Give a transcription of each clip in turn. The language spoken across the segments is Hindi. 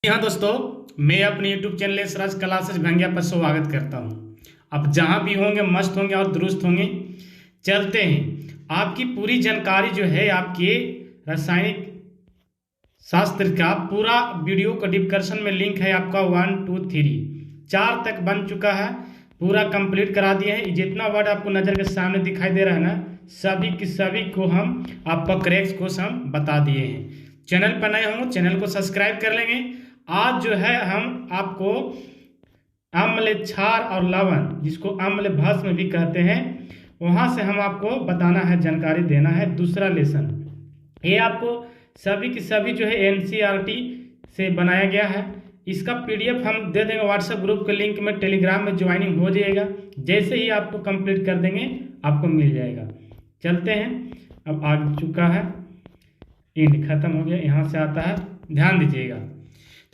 हाँ दोस्तों, मैं अपने YouTube चैनल सरस क्लासेस भंगिया पर स्वागत करता हूँ। आप जहाँ भी होंगे मस्त होंगे और दुरुस्त होंगे। चलते हैं, आपकी पूरी जानकारी जो है आपके रासायनिक शास्त्र का पूरा वीडियो का डिस्क्रिप्शन में लिंक है। आपका 1 2 3 4 तक बन चुका है, पूरा कंप्लीट करा दिए हैं। जितना वर्ड आपको नज़र के सामने दिखाई दे रहा है ना, सभी की सभी को हम आपका करेक्ट कोर्स हम बता दिए हैं। चैनल पर नए होंगे चैनल को सब्सक्राइब कर लेंगे। आज जो है हम आपको अम्ल क्षार और लवण, जिसको अम्ल भस्म भी कहते हैं, वहाँ से हम आपको बताना है, जानकारी देना है। दूसरा लेसन ये आपको सभी की सभी जो है NCERT से बनाया गया है। इसका PDF हम दे देंगे व्हाट्सएप ग्रुप के लिंक में, टेलीग्राम में ज्वाइनिंग हो जाएगा। जैसे ही आपको कंप्लीट कर देंगे आपको मिल जाएगा। चलते हैं, अब आ चुका है, इंड खत्म हो गया, यहाँ से आता है, ध्यान दीजिएगा।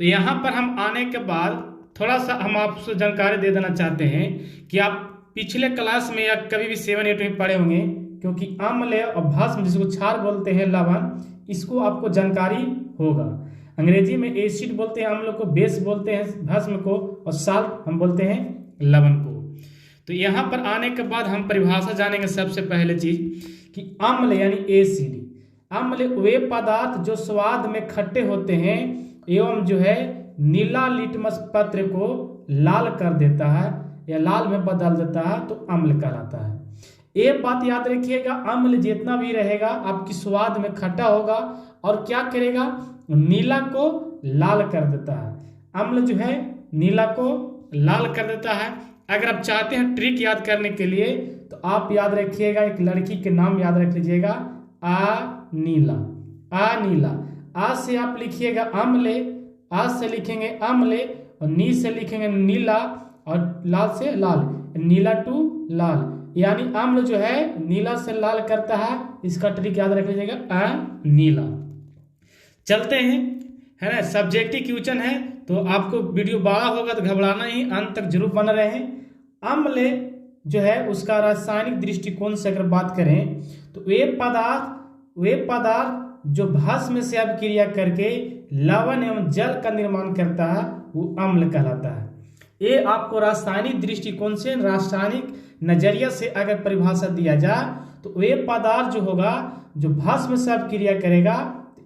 तो यहाँ पर हम आने के बाद थोड़ा सा हम आपसे जानकारी दे देना चाहते हैं कि आप पिछले क्लास में या कभी भी 7 8 में पढ़े होंगे, क्योंकि अम्ल और भस्म, जिसको क्षार बोलते हैं, लवण, इसको आपको जानकारी होगा। अंग्रेजी में एसिड बोलते हैं अम्ल को, बेस बोलते हैं भस्म को, और साल्ट हम बोलते हैं लवण को। तो यहाँ पर आने के बाद हम परिभाषा जानेंगे। सबसे पहले चीज कि अम्ल यानी एसिड, अम्ल वे पदार्थ जो स्वाद में खट्टे होते हैं एवं जो है नीला लिटमस पत्र को लाल कर देता है या लाल में बदल देता है, तो अम्ल कहलाता है। एक बात याद रखिएगा, अम्ल जितना भी रहेगा आपकी स्वाद में खट्टा होगा और क्या करेगा, नीला को लाल कर देता है। अम्ल जो है नीला को लाल कर देता है। अगर आप चाहते हैं ट्रिक याद करने के लिए तो आप याद रखिएगा, एक लड़की के नाम याद रख लीजिएगा, अनीला। अनीला, आ से आप लिखिएगा अम्ले, आ से लिखेंगे अम्ले, और नी से लिखेंगे नीला, और लाल से लाल, नीला टू लाल, यानी अम्ल जो है नीला से लाल करता है। इसका ट्रिक याद रख लीजिएगा, अनीला। चलते हैं, है ना, सब्जेक्टिव क्वेश्चन है, तो आपको वीडियो बड़ा होगा तो घबराना ही, अंत तक जरूर बन रहे हैं। अम्ल जो है उसका रासायनिक दृष्टिकोण से अगर बात करें तो वे पदार्थ जो भस्म से अभिक्रिया करके लवण एवं जल का निर्माण करता है वो अम्ल कहलाता है। ये आपको रासायनिक दृष्टिकोण से, रासायनिक नजरिया से अगर परिभाषा दिया जाए तो वे पदार्थ जो होगा जो भस्म से अभिक्रिया करेगा,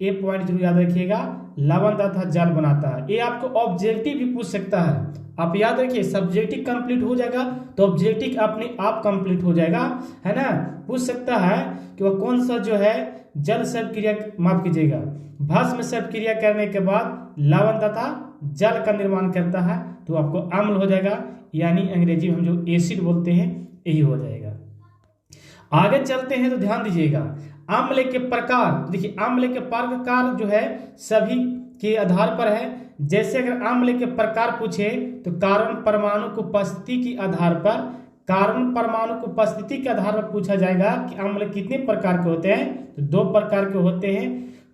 ये पॉइंट जरूर याद रखिएगा, लवण तथा जल बनाता है। ये आपको ऑब्जेक्टिव भी पूछ सकता है। आप याद रखिए, सब्जेक्टिव कंप्लीट हो जाएगा तो ऑब्जेक्टिव अपने आप कंप्लीट हो जाएगा, है ना। पूछ सकता है कि वह कौन सा जो है जल से क्रिया, माफ कीजिएगा, भस्म से क्रिया करने के बाद लवण तथा जल का निर्माण करता है, तो आपको अम्ल हो जाएगा, यानी अंग्रेजी में हम जो एसिड बोलते हैं यही हो जाएगा। आगे चलते हैं तो ध्यान दीजिएगा, अम्ल के प्रकार। देखिए, अम्ल के प्रकार जो है सभी के आधार पर है। जैसे अगर अम्ल के प्रकार पूछे तो कार्बन परमाणु की उपस्थिति के आधार पर, कार्बन परमाणु की उपस्थिति के आधार पर पूछा जाएगा कि अम्ल कितने प्रकार के होते हैं। तो 2 प्रकार के होते हैं,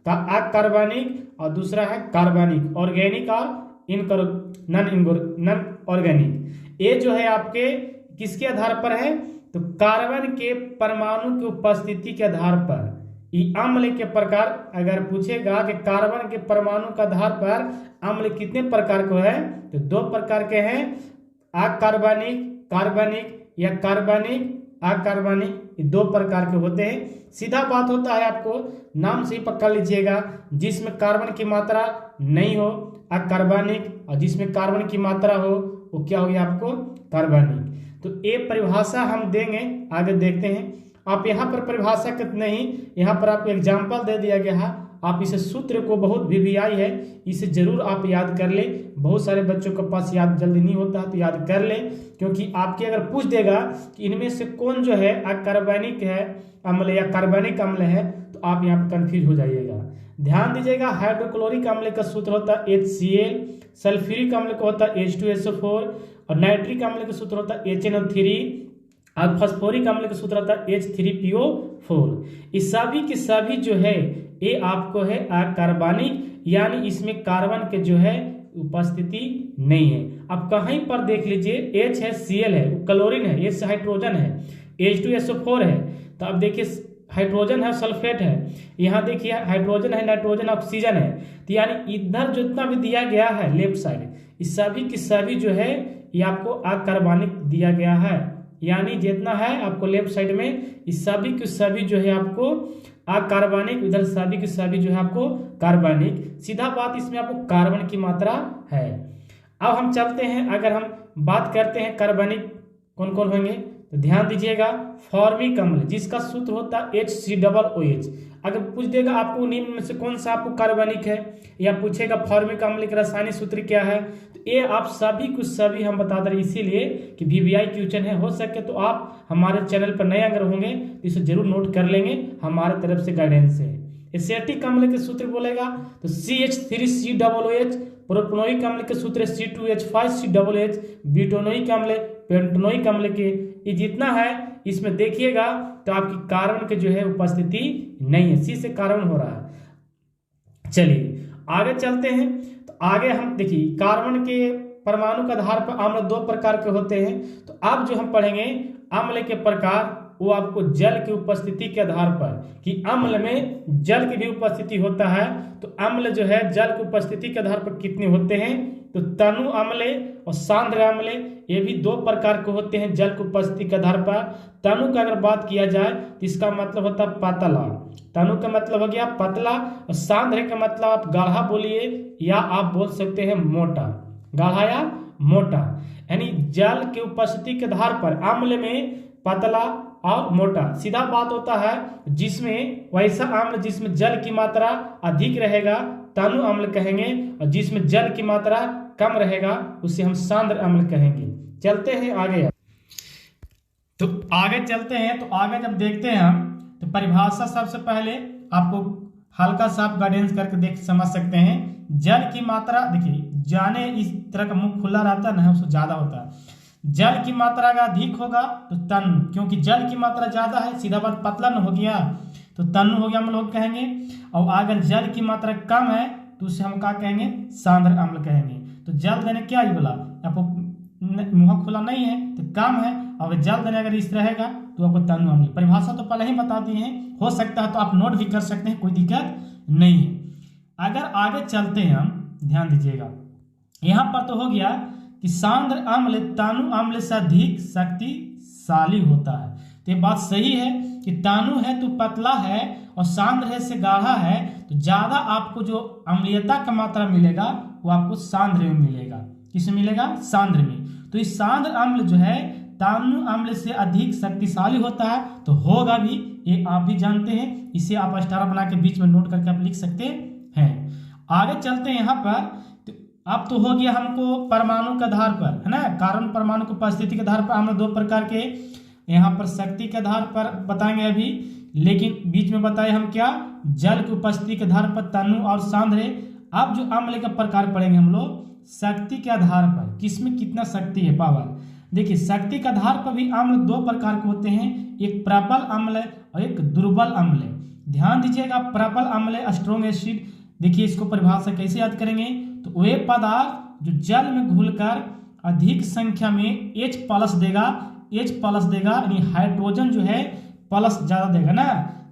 अकार्बनिक और दूसरा है कार्बनिक, ऑर्गेनिक और नॉन ऑर्गेनिक। ये जो है आपके किसके आधार पर है, तो कार्बन के परमाणु की उपस्थिति के आधार पर। ये अम्ल के प्रकार अगर पूछेगा कि कार्बन के परमाणु के आधार पर अम्ल कितने प्रकार के हैं, तो 2 प्रकार के हैं, अकार्बनिक, कार्बनिक या कार्बनिक, अकार्बनिक, ये 2 प्रकार के होते हैं। सीधा बात होता है, आपको नाम से ही पकड़ लीजिएगा, जिसमें कार्बन की मात्रा नहीं हो अकार्बनिक, और जिसमें कार्बन की मात्रा हो वो क्या हो गया आपको कार्बनिक। तो ये परिभाषा हम देंगे, आगे देखते हैं। आप यहाँ पर परिभाषा के नहीं, यहाँ पर आपको एग्जाम्पल दे दिया गया है। आप इसे सूत्र को बहुत VVI है, इसे जरूर आप याद कर ले। बहुत सारे बच्चों के पास याद जल्दी नहीं होता तो याद कर ले, क्योंकि आपके अगर पूछ देगा कि इनमें से कौन जो है अकार्बनिक है अम्ल या कार्बनिक अम्ल है, तो आप यहाँ पर कंफ्यूज हो जाइएगा। ध्यान दीजिएगा, हाइड्रोक्लोरिक अम्ल का सूत्र होता है HCl, सल्फ्यूरिक अम्ल का होता है H2SO4, और नाइट्रिक अम्ल का सूत्र होता है HNO3, और फास्फोरिक अम्ल का सूत्र होता है H3PO4। इस सभी के सभी जो है ये आपको है अकार्बनिक, यानी इसमें कार्बन के जो है उपस्थिति नहीं है। अब कहीं पर देख लीजिए, H है Cl है, क्लोरीन है, H हाइड्रोजन है, H2SO4 है। तो अब देखिए हाइड्रोजन है, सल्फेट है, यहाँ देखिए हाइड्रोजन है, नाइट्रोजन, ऑक्सीजन है। तो यानी इधर जितना भी दिया गया है लेफ्ट साइड, इस सभी की सभी जो है ये आपको अकार्बनिक दिया गया है। यानी जितना है आपको लेफ्ट साइड में इस सभी की सभी जो है आपको अकार्बनिक, इधर सभी की सभी जो है आपको कार्बनिक। सीधा बात, इसमें आपको कार्बन की मात्रा है। अब हम चलते हैं, अगर हम बात करते हैं कार्बनिक कौन कौन होंगे, तो ध्यान दीजिएगा। फॉर्मिक अम्ल जिसका सूत्र होता है HCOOH। अगर पूछ देगा आपको निम्न में से कौन सा आपको कार्बनिक है, या पूछेगा फॉर्मिक अम्ल का रासायनिक सूत्र क्या है, तो ये आप सभी को सभी हम बता दे रहे, इसीलिए कि VVI क्वेश्चन है। हो सके तो आप हमारे चैनल पर नए अगर होंगे तो इसे जरूर नोट कर लेंगे, हमारे तरफ से गाइडेंस है। एसिटिक अम्ल के सूत्र बोलेगा तो CH3COOH। प्रोपनोइक अम्ल के सूत्र C2H5COOH। ब्यूटेनोइक अम्ल, पेंटेनोइक अम्ल के ये जितना है इसमें देखिएगा तो आपकी कार्बन के जो है उपस्थिति नहीं है, C से कार्बन हो रहा है। चलिए आगे चलते हैं, तो आगे हम देखिए कार्बन के परमाणु के आधार पर अम्ल दो प्रकार के होते हैं। तो अब जो हम पढ़ेंगे अम्ल के प्रकार, वो आपको जल की उपस्थिति के आधार पर, कि अम्ल में जल की भी उपस्थिति होता है, तो अम्ल जो है जल की उपस्थिति के आधार पर कितने होते हैं, तो तनु अम्ल और सांद्र अम्ल, ये भी दो प्रकार के होते हैं जल की उपस्थिति के आधार पर। तनु का अगर बात किया जाए तो इसका मतलब होता है पतला, तनु का मतलब हो गया पतला, और सांद्र का मतलब आप गाढ़ा बोलिए या आप बोल सकते हैं मोटा, गाढ़ा या मोटा। यानी जल की उपस्थिति के आधार पर अम्ल में पतला और मोटा। सीधा बात होता है जिसमें वैसा अम्ल जिसमें जल की मात्रा अधिक रहेगा तनु अम्ल कहेंगे, और जिसमें जल की मात्रा कम रहेगा उसे हम सांद्र अम्ल कहेंगे। चलते हैं आगे, तो आगे चलते हैं। तो आगे जब देखते हैं हम, तो परिभाषा सबसे पहले आपको हल्का सा गाइडेंस करके देख समझ सकते हैं। जल की मात्रा देखिए, जाने इस तरह का मुंह खुला रहता है ना, उससे ज्यादा होता है। जल की मात्रा अगर अधिक होगा तो तनु, क्योंकि जल की मात्रा ज्यादा है, सीधा बात पतला न हो गया तो तनु हो गया हम लोग कहेंगे। और अगर जल की मात्रा कम है तो उसे हम क्या कहेंगे, सांद्र अम्ल कहेंगे। तो जल देने क्या ही बोला, आपको मुंह खुला नहीं है तो कम है, और जल देने अगर इस रहेगा तो आपको तनु अम्ल। परिभाषा तो पहले ही बता दिए हैं, हो सकता है तो आप नोट भी कर सकते हैं, कोई दिक्कत नहीं है। अगर आगे चलते हैं हम, ध्यान दीजिएगा, यहाँ पर तो हो गया कि सांद्र अम्ल तनु अम्ल से अधिक शक्तिशाली होता है। तो ये बात सही है कि तनु है तो पतला है और सांद्र है से गाढ़ा है, तो ज्यादा आपको जो अम्लीयता का मात्रा मिलेगा वो आपको सांद्र में मिलेगा। किसमें मिलेगा, सांद्र में। तो इस सांद्र अम्ल जो है तनु अम्ल से अधिक शक्तिशाली होता है, तो होगा भी, ये आप भी जानते हैं, इसे आप स्टार बना के बीच में नोट करके आप लिख सकते हैं। आगे चलते हैं, यहाँ पर अब तो हो गया हमको परमाणु के आधार पर, है ना, कार्बन परमाणु की उपस्थिति के आधार पर हमने दो प्रकार के, यहाँ पर शक्ति के आधार पर बताएंगे अभी, लेकिन बीच में बताए हम क्या, जल की उपस्थिति के आधार पर तनु और सांद्र। अब जो अम्ल का प्रकार पढ़ेंगे हम लोग शक्ति के आधार पर, किसमें कितना शक्ति है, पावर। देखिए शक्ति के आधार पर भी अम्ल दो प्रकार के होते हैं, एक प्रबल अम्ल और एक दुर्बल अम्ल। ध्यान दीजिएगा, प्रबल अम्ल स्ट्रॉन्ग एसिड। देखिए इसको परिभाषा कैसे याद करेंगे, तो वे पदार्थ जो जल में घुलकर अधिक संख्या में H प्लस देगा, यानी हाइड्रोजन जो है प्लस ज्यादा देगा ना।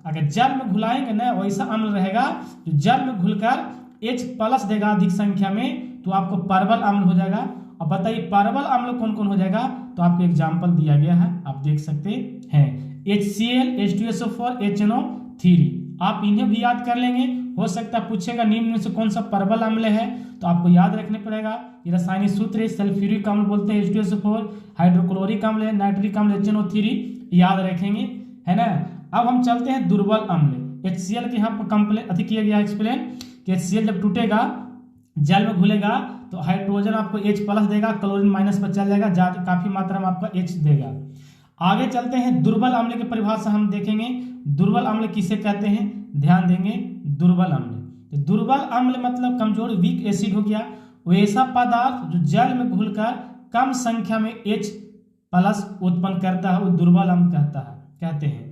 अगर जल में घुलाएंगे ना, वैसा अम्ल रहेगा जो जल में घुलकर H प्लस देगा अधिक संख्या में, तो आपको परबल अम्ल हो जाएगा। अब बताइए परबल अम्ल कौन कौन हो जाएगा, तो आपको एग्जाम्पल दिया गया है, आप देख सकते हैं, HCl, H2SO4, HNO3। आप इन्हें भी याद कर लेंगे। हो सकता है पूछेगा निम्न में से कौन सा परबल अम्ल है, तो आपको याद रखने पड़ेगा। ये रासायनिक सूत्र है, सल्फ्यूरिक अम्ल बोलते हैं H2SO4, हाइड्रोक्लोरिक अम्ल है, नाइट्रिक अम्ल HNO3, याद रखेंगे, है ना। अब हम चलते हैं दुर्बल अम्ल। HCl के यहाँ पर कंप्लेन अधिक किया गया एक्सप्लेन कि HCl जब टूटेगा जल में घुलेगा तो हाइड्रोजन आपको H प्लस देगा, क्लोरीन माइनस पर चल जाएगा, ज्यादा काफी मात्रा में आपका H देगा। आगे चलते हैं, दुर्बल अम्ल की परिभाषा हम देखेंगे। दुर्बल अम्ल किसे कहते हैं, ध्यान देंगे, दुर्बल अम्ल। तो दुर्बल अम्ल मतलब कमजोर, वीक एसिड हो गया, वैसा पदार्थ जो जल में घुलकर कम संख्या में H प्लस उत्पन्न करता है, वो दुर्बल अम्ल कहते हैं।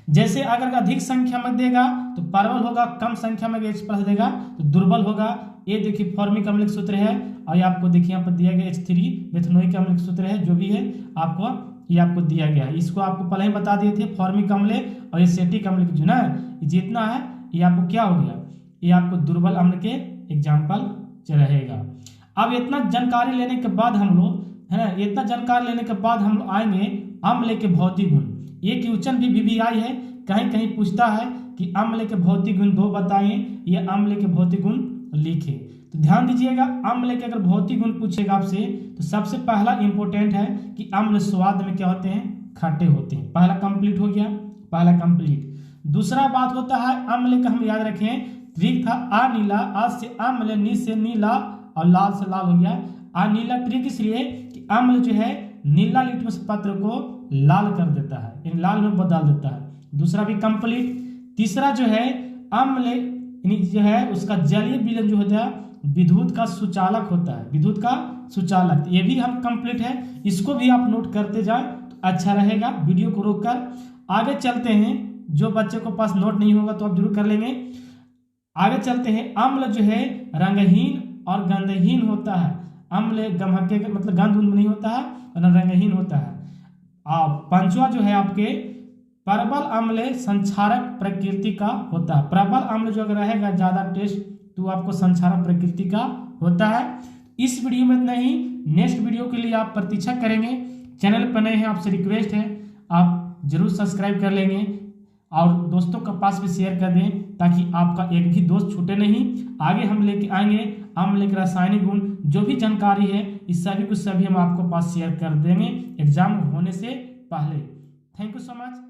जैसे अगर अधिक संख्या में देगा तो परबल होगा, कम संख्या में H प्लस देगा तो दुर्बल होगा। ये देखिए फॉर्मिक अम्ल सूत्र है, और आपको देखिए यहाँ पर दिया गया H3 बेथनोइक अम्ल सूत्र है, जो भी है आपको ये आपको दिया गया है। इसको आपको पहले ही बता दिए थे, फॉर्मिक अम्ल और एसिटिक अम्ल जो ना जितना है ये आपको क्या हो गया, ये आपको दुर्बल अम्ल के एग्जाम्पल रहेगा। अब इतना जानकारी लेने के बाद हम लोग है ना, इतना जानकारी लेने के बाद हम लोग आएंगे अम्ल के भौतिक गुण। ये क्वेश्चन भी आई है, कहीं कहीं पूछता है कि अम्ल के भौतिक गुण 2 बताएं, ये अम्ल के भौतिक गुण लिखे। तो ध्यान दीजिएगा, अम्ल के अगर भौतिक गुण पूछेगा आपसे तो सबसे पहला इंपॉर्टेंट है कि अम्ल स्वाद में क्या होते हैं, खट्टे होते हैं। पहला कंप्लीट हो गया, पहला कंप्लीट। दूसरा बात होता है अम्ल का, हम याद रखें, ट्रिक था अनीला, आ से अम्ल, नी से नीला और लाल से लाल हो गया। अनीला ट्रिक इसलिए कि अम्ल जो है नीला लिटमस पत्र को लाल कर देता है, इन लाल में बदल देता है। दूसरा भी कंप्लीट। तीसरा जो है अम्ल जो है उसका जलीय विलयन जो होता है विद्युत का सुचालक होता है, विद्युत का सुचालक, ये भी हम कंप्लीट है। इसको भी आप नोट करते जाए तो अच्छा रहेगा। वीडियो को रोककर आगे चलते हैं, जो बच्चे को पास नोट नहीं होगा तो आप जरूर कर लेंगे। आगे चलते हैं, अम्ल जो है रंगहीन और गंधहीन होता है। अम्ल गमहके मतलब गंध उन्द नहीं होता है और रंगहीन होता है। पांचवा जो है आपके प्रबल अम्ल संक्षारक प्रकृति का होता है। प्रबल अम्ल जो अगर रहेगा ज्यादा टेस्ट तो आपको संक्षारक प्रकृति का होता है। इस वीडियो में इतना ही, नेक्स्ट वीडियो के लिए आप प्रतीक्षा करेंगे। चैनल पर नए हैं, आपसे रिक्वेस्ट है आप जरूर सब्सक्राइब कर लेंगे और दोस्तों के पास भी शेयर कर दें ताकि आपका एक भी दोस्त छूटे नहीं। आगे हम लेके आएंगे अम्ल के रासायनिक गुण, जो भी जानकारी है इस सभी कुछ सभी हम आपको पास शेयर कर देंगे एग्जाम होने से पहले। Thank you so much.